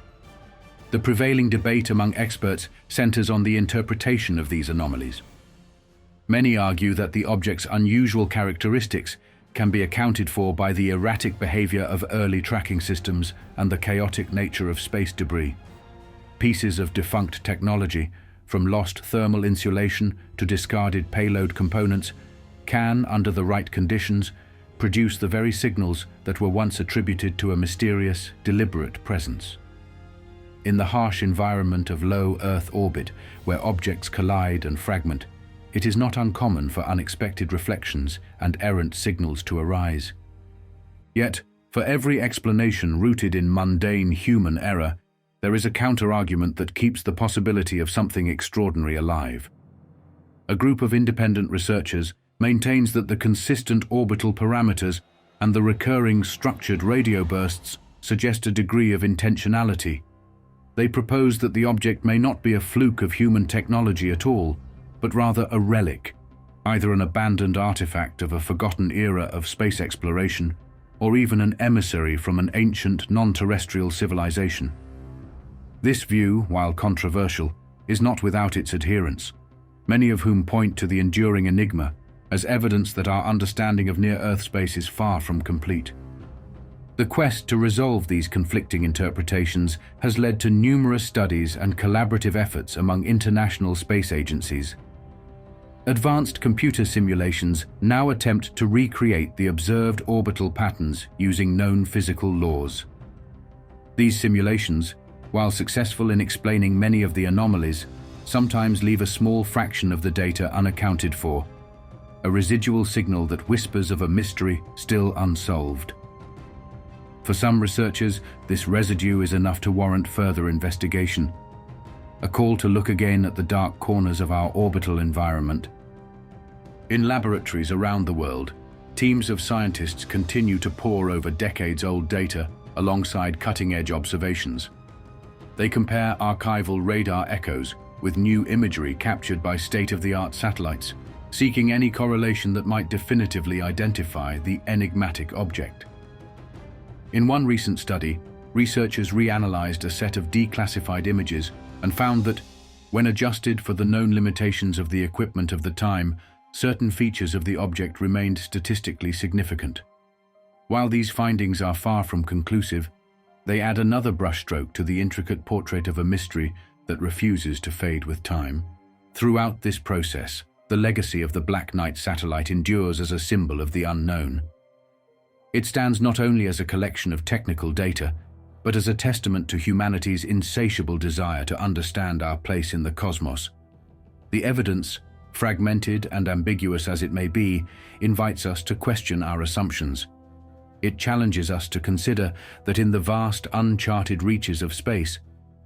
The prevailing debate among experts centers on the interpretation of these anomalies. Many argue that the object's unusual characteristics can be accounted for by the erratic behavior of early tracking systems and the chaotic nature of space debris. Pieces of defunct technology, from lost thermal insulation to discarded payload components, can, under the right conditions, produce the very signals that were once attributed to a mysterious, deliberate presence. In the harsh environment of low Earth orbit, where objects collide and fragment, it is not uncommon for unexpected reflections and errant signals to arise. Yet, for every explanation rooted in mundane human error, there is a counter-argument that keeps the possibility of something extraordinary alive. A group of independent researchers maintains that the consistent orbital parameters and the recurring structured radio bursts suggest a degree of intentionality. They propose that the object may not be a fluke of human technology at all, but rather a relic, either an abandoned artifact of a forgotten era of space exploration, or even an emissary from an ancient non-terrestrial civilization. This view, while controversial, is not without its adherents, many of whom point to the enduring enigma as evidence that our understanding of near-Earth space is far from complete. The quest to resolve these conflicting interpretations has led to numerous studies and collaborative efforts among international space agencies. Advanced computer simulations now attempt to recreate the observed orbital patterns using known physical laws. These simulations, while successful in explaining many of the anomalies, sometimes leave a small fraction of the data unaccounted for, a residual signal that whispers of a mystery still unsolved. For some researchers, this residue is enough to warrant further investigation, a call to look again at the dark corners of our orbital environment. In laboratories around the world, teams of scientists continue to pore over decades-old data alongside cutting-edge observations. They compare archival radar echoes with new imagery captured by state-of-the-art satellites, seeking any correlation that might definitively identify the enigmatic object. In one recent study, researchers reanalyzed a set of declassified images and found that, when adjusted for the known limitations of the equipment of the time, certain features of the object remained statistically significant. While these findings are far from conclusive, they add another brushstroke to the intricate portrait of a mystery that refuses to fade with time. Throughout this process, the legacy of the Black Knight satellite endures as a symbol of the unknown. It stands not only as a collection of technical data, but as a testament to humanity's insatiable desire to understand our place in the cosmos. The evidence, fragmented and ambiguous as it may be, invites us to question our assumptions. It challenges us to consider that in the vast, uncharted reaches of space,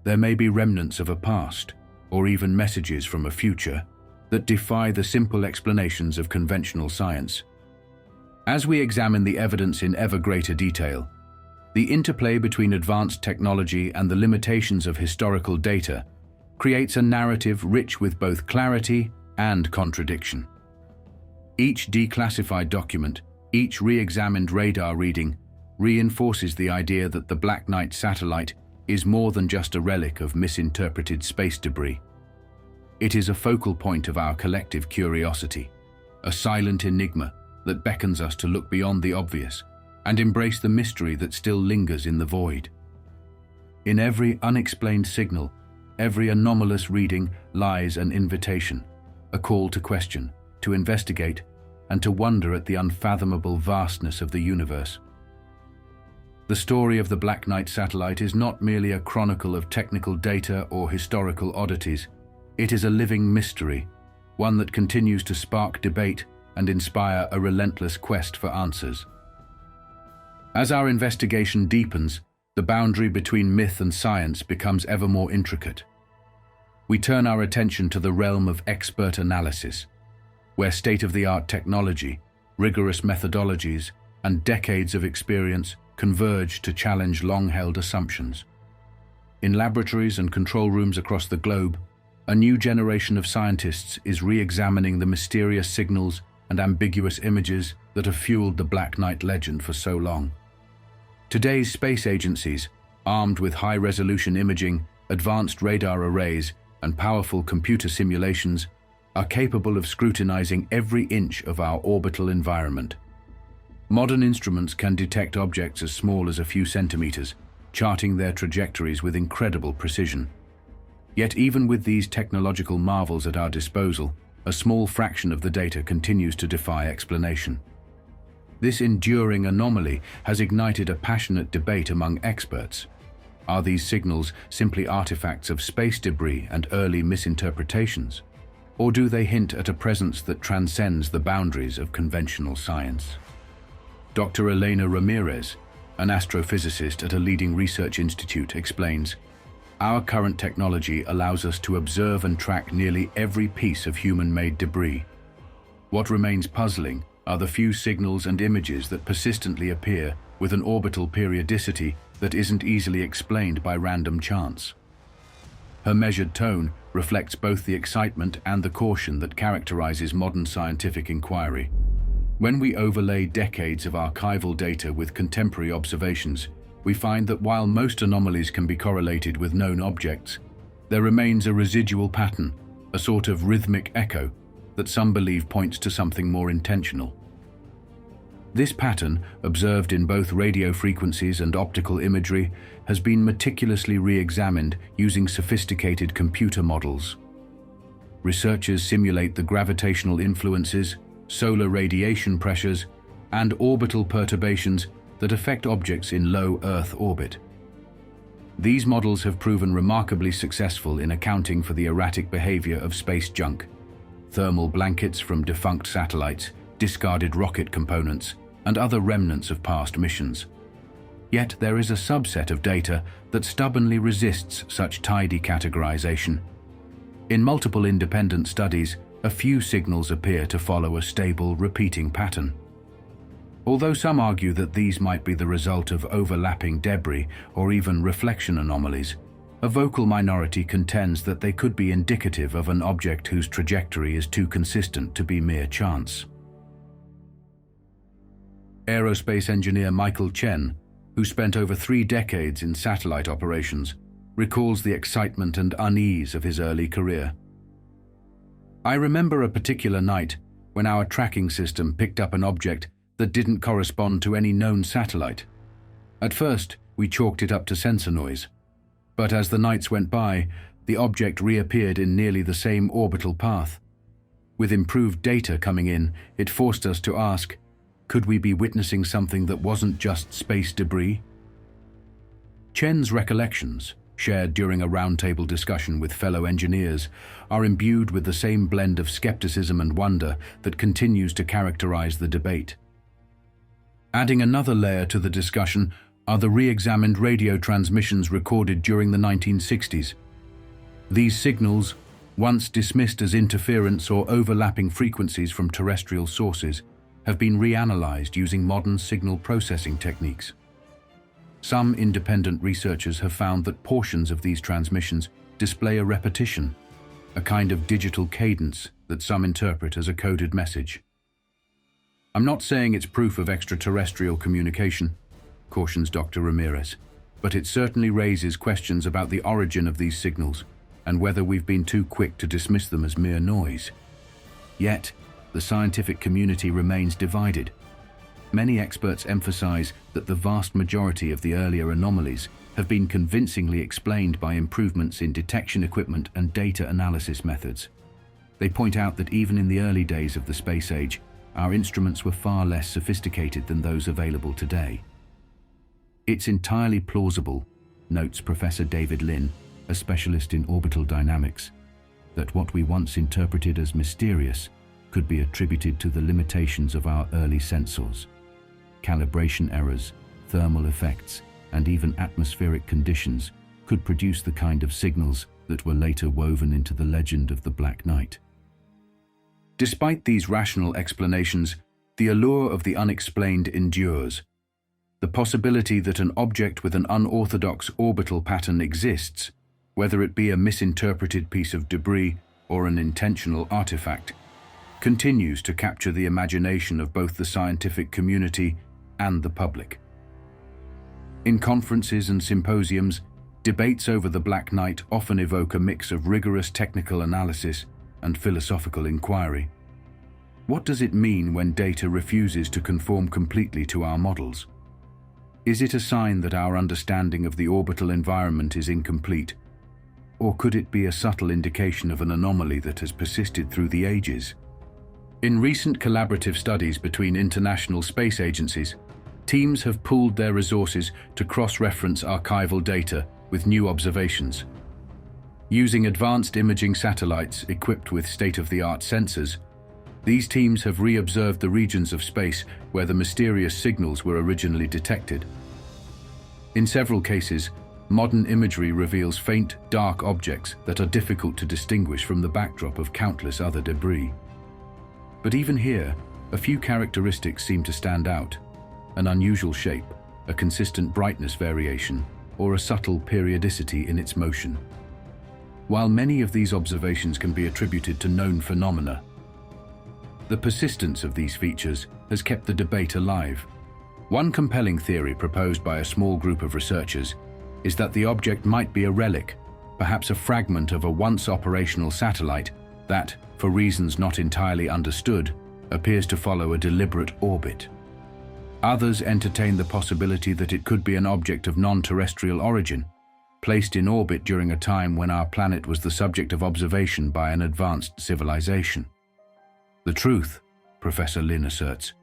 there may be remnants of a past, or even messages from a future, that defy the simple explanations of conventional science. As we examine the evidence in ever greater detail, the interplay between advanced technology and the limitations of historical data creates a narrative rich with both clarity and contradiction. Each declassified document, each re-examined radar reading, reinforces the idea that the Black Knight satellite is more than just a relic of misinterpreted space debris. It is a focal point of our collective curiosity, a silent enigma that beckons us to look beyond the obvious and embrace the mystery that still lingers in the void. In every unexplained signal, every anomalous reading lies an invitation, a call to question, to investigate, and to wonder at the unfathomable vastness of the universe. The story of the Black Knight satellite is not merely a chronicle of technical data or historical oddities. It is a living mystery, one that continues to spark debate and inspire a relentless quest for answers. As our investigation deepens, the boundary between myth and science becomes ever more intricate. We turn our attention to the realm of expert analysis, where state-of-the-art technology, rigorous methodologies, and decades of experience converge to challenge long-held assumptions. In laboratories and control rooms across the globe, a new generation of scientists is re-examining the mysterious signals and ambiguous images that have fueled the Black Knight legend for so long. Today's space agencies, armed with high-resolution imaging, advanced radar arrays, and powerful computer simulations, are capable of scrutinizing every inch of our orbital environment. Modern instruments can detect objects as small as a few centimeters, charting their trajectories with incredible precision. Yet even with these technological marvels at our disposal, a small fraction of the data continues to defy explanation. This enduring anomaly has ignited a passionate debate among experts. Are these signals simply artifacts of space debris and early misinterpretations? Or do they hint at a presence that transcends the boundaries of conventional science? Dr. Elena Ramirez, an astrophysicist at a leading research institute, explains, "Our current technology allows us to observe and track nearly every piece of human-made debris. What remains puzzling are the few signals and images that persistently appear with an orbital periodicity that isn't easily explained by random chance." Her measured tone reflects both the excitement and the caution that characterizes modern scientific inquiry. When we overlay decades of archival data with contemporary observations, we find that while most anomalies can be correlated with known objects, there remains a residual pattern, a sort of rhythmic echo, that some believe points to something more intentional. This pattern, observed in both radio frequencies and optical imagery, has been meticulously re-examined using sophisticated computer models. Researchers simulate the gravitational influences, solar radiation pressures, and orbital perturbations that affect objects in low Earth orbit. These models have proven remarkably successful in accounting for the erratic behavior of space junk, thermal blankets from defunct satellites, discarded rocket components, and other remnants of past missions. Yet there is a subset of data that stubbornly resists such tidy categorization. In multiple independent studies, a few signals appear to follow a stable, repeating pattern. Although some argue that these might be the result of overlapping debris or even reflection anomalies, a vocal minority contends that they could be indicative of an object whose trajectory is too consistent to be mere chance. Aerospace engineer Michael Chen, who spent over 3 decades in satellite operations, recalls the excitement and unease of his early career. "I remember a particular night when our tracking system picked up an object that didn't correspond to any known satellite. At first, we chalked it up to sensor noise. But as the nights went by, the object reappeared in nearly the same orbital path. With improved data coming in, it forced us to ask, could we be witnessing something that wasn't just space debris?" Chen's recollections, shared during a roundtable discussion with fellow engineers, are imbued with the same blend of skepticism and wonder that continues to characterize the debate. Adding another layer to the discussion are the re-examined radio transmissions recorded during the 1960s. These signals, once dismissed as interference or overlapping frequencies from terrestrial sources, have been reanalyzed using modern signal processing techniques. Some independent researchers have found that portions of these transmissions display a repetition, a kind of digital cadence that some interpret as a coded message. "I'm not saying it's proof of extraterrestrial communication," cautions Dr. Ramirez, "but it certainly raises questions about the origin of these signals and whether we've been too quick to dismiss them as mere noise." Yet, the scientific community remains divided. Many experts emphasize that the vast majority of the earlier anomalies have been convincingly explained by improvements in detection equipment and data analysis methods. They point out that even in the early days of the space age, our instruments were far less sophisticated than those available today. "It's entirely plausible," notes Professor David Lin, a specialist in orbital dynamics, "that what we once interpreted as mysterious could be attributed to the limitations of our early sensors. Calibration errors, thermal effects, and even atmospheric conditions could produce the kind of signals that were later woven into the legend of the Black Knight." Despite these rational explanations, the allure of the unexplained endures. The possibility that an object with an unorthodox orbital pattern exists, whether it be a misinterpreted piece of debris or an intentional artifact, continues to capture the imagination of both the scientific community and the public. In conferences and symposiums, debates over the Black Knight often evoke a mix of rigorous technical analysis and philosophical inquiry. What does it mean when data refuses to conform completely to our models? Is it a sign that our understanding of the orbital environment is incomplete? Or could it be a subtle indication of an anomaly that has persisted through the ages? In recent collaborative studies between international space agencies, teams have pooled their resources to cross-reference archival data with new observations. Using advanced imaging satellites equipped with state-of-the-art sensors, these teams have re-observed the regions of space where the mysterious signals were originally detected. In several cases, modern imagery reveals faint, dark objects that are difficult to distinguish from the backdrop of countless other debris. But even here, a few characteristics seem to stand out: an unusual shape, a consistent brightness variation, or a subtle periodicity in its motion. While many of these observations can be attributed to known phenomena, the persistence of these features has kept the debate alive. One compelling theory proposed by a small group of researchers is that the object might be a relic, perhaps a fragment of a once operational satellite that, for reasons not entirely understood, appears to follow a deliberate orbit. Others entertain the possibility that it could be an object of non-terrestrial origin, placed in orbit during a time when our planet was the subject of observation by an advanced civilization. The truth, Professor Lin asserts,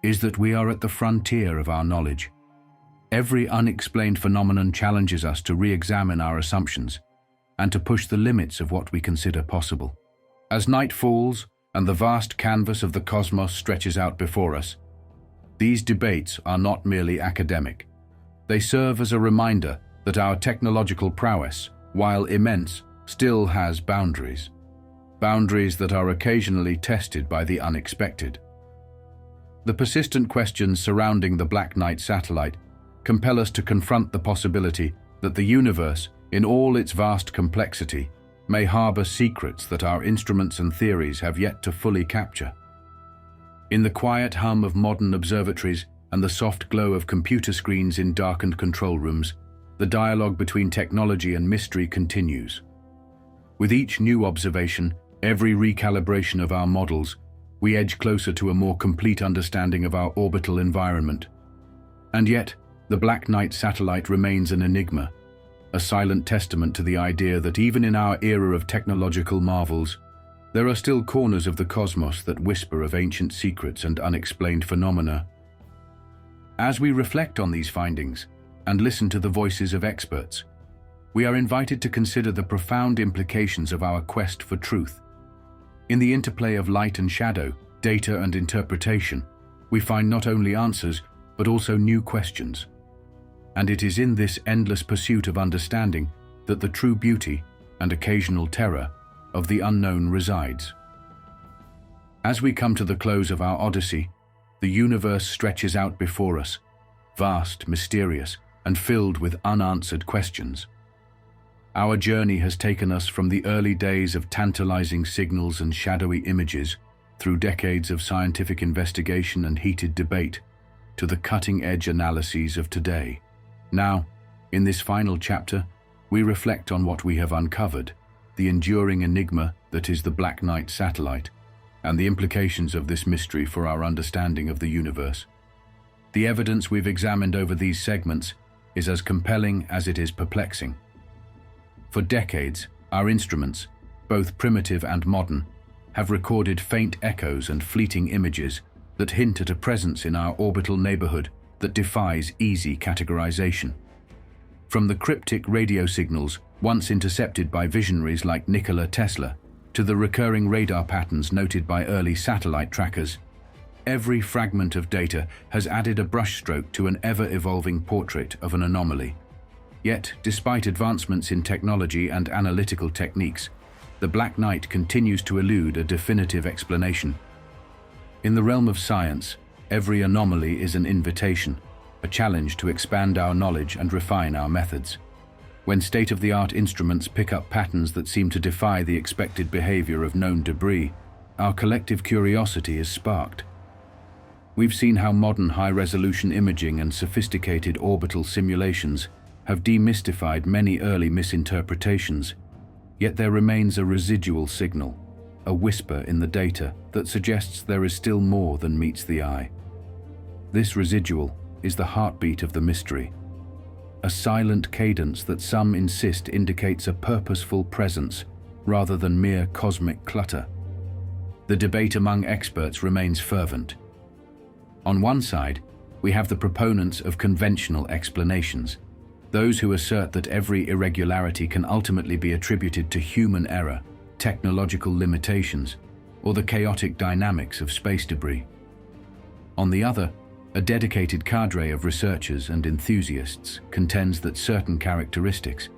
is that we are at the frontier of our knowledge. Every unexplained phenomenon challenges us to re-examine our assumptions and to push the limits of what we consider possible. As night falls and the vast canvas of the cosmos stretches out before us, these debates are not merely academic. They serve as a reminder that our technological prowess, while immense, still has boundaries. Boundaries that are occasionally tested by the unexpected. The persistent questions surrounding the Black Knight satellite compel us to confront the possibility that the universe, in all its vast complexity, may harbor secrets that our instruments and theories have yet to fully capture. In the quiet hum of modern observatories and the soft glow of computer screens in darkened control rooms, the dialogue between technology and mystery continues. With each new observation, every recalibration of our models, we edge closer to a more complete understanding of our orbital environment. And yet, the Black Knight satellite remains an enigma, a silent testament to the idea that even in our era of technological marvels, there are still corners of the cosmos that whisper of ancient secrets and unexplained phenomena. As we reflect on these findings and listen to the voices of experts, we are invited to consider the profound implications of our quest for truth. In the interplay of light and shadow, data and interpretation, we find not only answers, but also new questions. And it is in this endless pursuit of understanding that the true beauty and occasional terror of the unknown resides. As we come to the close of our odyssey, the universe stretches out before us, vast, mysterious, and filled with unanswered questions. Our journey has taken us from the early days of tantalizing signals and shadowy images, through decades of scientific investigation and heated debate, to the cutting-edge analyses of today. Now, in this final chapter, we reflect on what we have uncovered, the enduring enigma that is the Black Knight satellite, and the implications of this mystery for our understanding of the universe. The evidence we've examined over these segments is as compelling as it is perplexing. For decades, our instruments, both primitive and modern, have recorded faint echoes and fleeting images that hint at a presence in our orbital neighborhood that defies easy categorization. From the cryptic radio signals once intercepted by visionaries like Nikola Tesla, to the recurring radar patterns noted by early satellite trackers, every fragment of data has added a brushstroke to an ever-evolving portrait of an anomaly. Yet, despite advancements in technology and analytical techniques, the Black Knight continues to elude a definitive explanation. In the realm of science, every anomaly is an invitation, a challenge to expand our knowledge and refine our methods. When state-of-the-art instruments pick up patterns that seem to defy the expected behavior of known debris, our collective curiosity is sparked. We've seen how modern high-resolution imaging and sophisticated orbital simulations have demystified many early misinterpretations, yet there remains a residual signal, a whisper in the data that suggests there is still more than meets the eye. This residual is the heartbeat of the mystery, a silent cadence that some insist indicates a purposeful presence rather than mere cosmic clutter. The debate among experts remains fervent. On one side, we have the proponents of conventional explanations, Those who assert that every irregularity can ultimately be attributed to human error, technological limitations, or the chaotic dynamics of space debris. On the other, a dedicated cadre of researchers and enthusiasts contends that certain characteristics,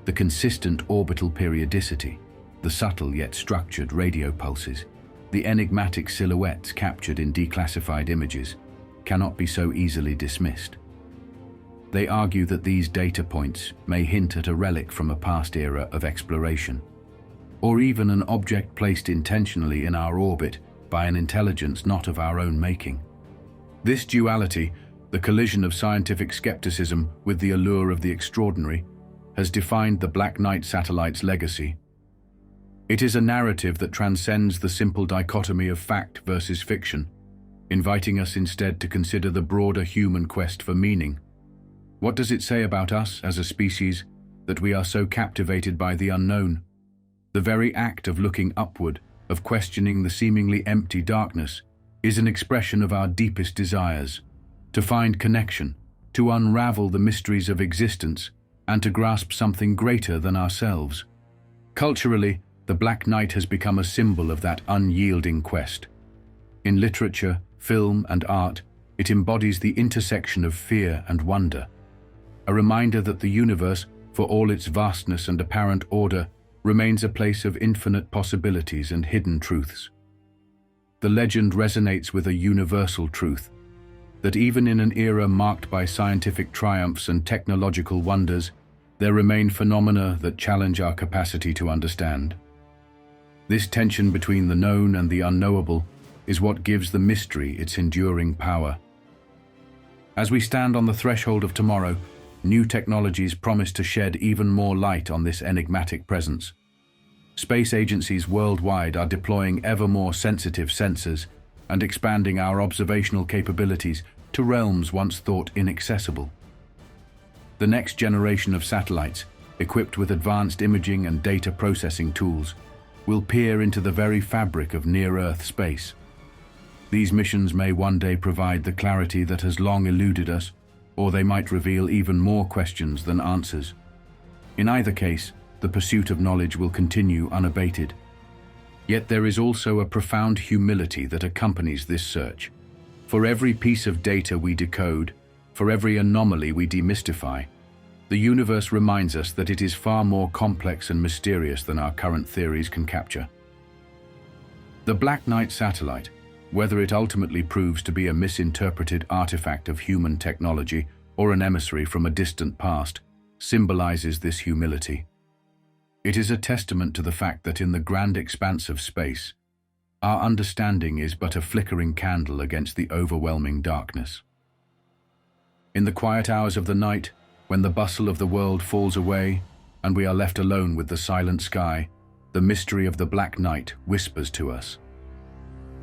the consistent orbital periodicity, the subtle yet structured radio pulses, the enigmatic silhouettes captured in declassified images, cannot be so easily dismissed. They argue that these data points may hint at a relic from a past era of exploration, or even an object placed intentionally in our orbit by an intelligence not of our own making. This duality, the collision of scientific skepticism with the allure of the extraordinary, has defined the Black Knight satellite's legacy. It is a narrative that transcends the simple dichotomy of fact versus fiction, inviting us instead to consider the broader human quest for meaning. What does it say about us as a species that we are so captivated by the unknown? The very act of looking upward, of questioning the seemingly empty darkness, is an expression of our deepest desires, to find connection, to unravel the mysteries of existence, and to grasp something greater than ourselves. Culturally, the Black Knight has become a symbol of that unyielding quest. In literature, film, and art, it embodies the intersection of fear and wonder, a reminder that the universe, for all its vastness and apparent order, remains a place of infinite possibilities and hidden truths. The legend resonates with a universal truth, that even in an era marked by scientific triumphs and technological wonders, there remain phenomena that challenge our capacity to understand. This tension between the known and the unknowable is what gives the mystery its enduring power. As we stand on the threshold of tomorrow, new technologies promise to shed even more light on this enigmatic presence. Space agencies worldwide are deploying ever more sensitive sensors and expanding our observational capabilities to realms once thought inaccessible. The next generation of satellites, equipped with advanced imaging and data processing tools, will peer into the very fabric of near-Earth space. These missions may one day provide the clarity that has long eluded us, or they might reveal even more questions than answers. In either case, the pursuit of knowledge will continue unabated. Yet there is also a profound humility that accompanies this search. For every piece of data we decode, for every anomaly we demystify, the universe reminds us that it is far more complex and mysterious than our current theories can capture. The Black Knight satellite, whether it ultimately proves to be a misinterpreted artifact of human technology or an emissary from a distant past, symbolizes this humility. It is a testament to the fact that in the grand expanse of space, our understanding is but a flickering candle against the overwhelming darkness. In the quiet hours of the night, when the bustle of the world falls away and we are left alone with the silent sky, the mystery of the Black Knight whispers to us.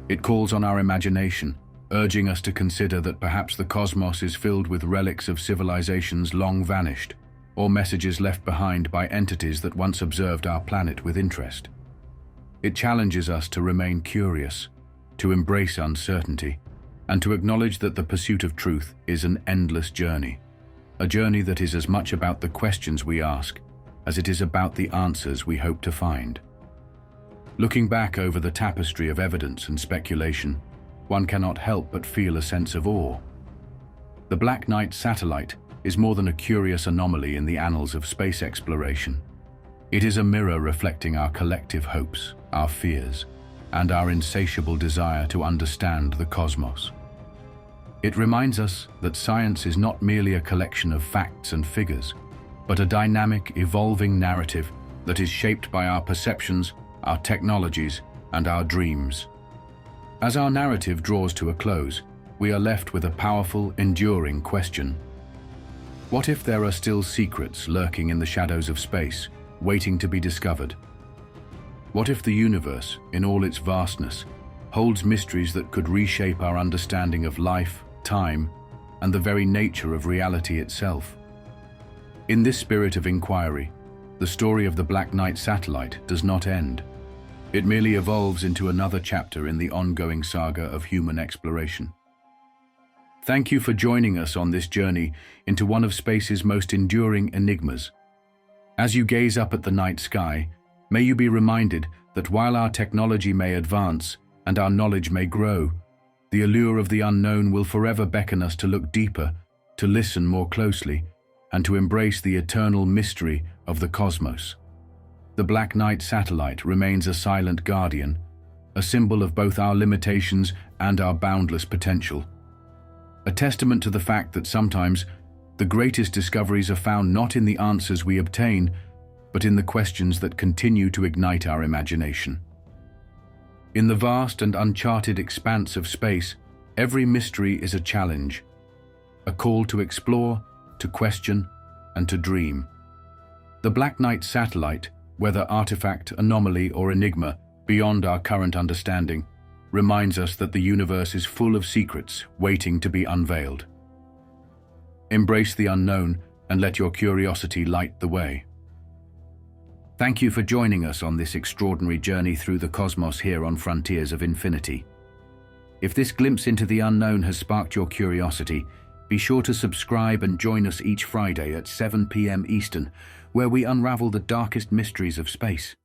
It calls on our imagination, urging us to consider that perhaps the cosmos is filled with relics of civilizations long vanished, or messages left behind by entities that once observed our planet with interest. It challenges us to remain curious, to embrace uncertainty, and to acknowledge that the pursuit of truth is an endless journey, a journey that is as much about the questions we ask as it is about the answers we hope to find. Looking back over the tapestry of evidence and speculation, one cannot help but feel a sense of awe. The Black Knight satellite is more than a curious anomaly in the annals of space exploration. It is a mirror reflecting our collective hopes, our fears, and our insatiable desire to understand the cosmos. It reminds us that science is not merely a collection of facts and figures, but a dynamic, evolving narrative that is shaped by our perceptions, our technologies, and our dreams. As our narrative draws to a close, we are left with a powerful, enduring question. What if there are still secrets lurking in the shadows of space, waiting to be discovered? What if the universe, in all its vastness, holds mysteries that could reshape our understanding of life, time, and the very nature of reality itself? In this spirit of inquiry, the story of the Black Knight satellite does not end. It merely evolves into another chapter in the ongoing saga of human exploration. Thank you for joining us on this journey into one of space's most enduring enigmas. As you gaze up at the night sky, may you be reminded that while our technology may advance and our knowledge may grow, the allure of the unknown will forever beckon us to look deeper, to listen more closely, and to embrace the eternal mystery of the cosmos. The Black Knight satellite remains a silent guardian, a symbol of both our limitations and our boundless potential. A testament to the fact that sometimes the greatest discoveries are found not in the answers we obtain, but in the questions that continue to ignite our imagination. In the vast and uncharted expanse of space, every mystery is a challenge, a call to explore, to question, and to dream. The Black Knight satellite, whether artifact, anomaly, or enigma beyond our current understanding, reminds us that the universe is full of secrets waiting to be unveiled. Embrace the unknown and let your curiosity light the way. Thank you for joining us on this extraordinary journey through the cosmos here on Frontiers of Infinity. If this glimpse into the unknown has sparked your curiosity, be sure to subscribe and join us each Friday at 7 p.m. Eastern, where we unravel the darkest mysteries of space.